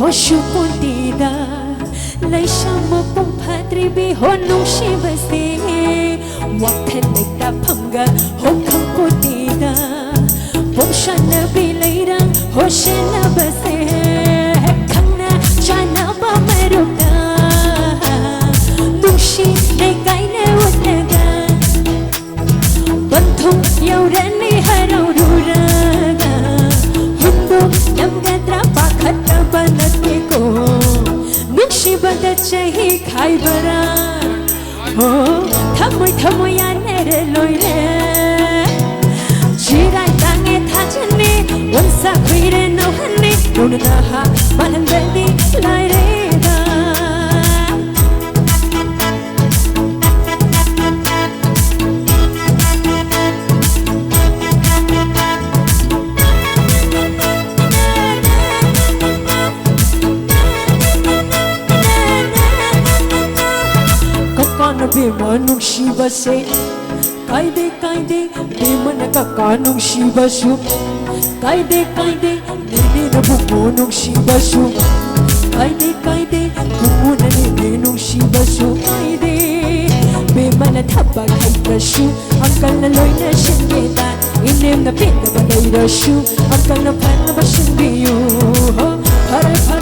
Moshupundida Laishamo Pumpatri be Honung Shivase Wakanekta Panga Hokampudida Boshana be later Hoshana Base Kana Chana Bamaruka Dushi Nekaine Wanaga Bantu Yaurani Harauraga Hundu Yamgatra Pakata Banatiko Nushi Badachahi Kaibara Oh, Tamoy Tamoyanere Loile Jirai Tange Tajani Onsa Quire no Honey Dunaha Malandendi Laireda Bimanung Shiva se Kaide kaide Bimana kakanung Shiva shu Kaide kaide Nene na bumunung Shiva shu Kaide kaide Bumuna nenung Shiva shu Kaide Bimana tabag haika shu Angkal na loy na shingeda Inem na pinga bagay ra shu Angkal na pan na ba shingbiyo Hare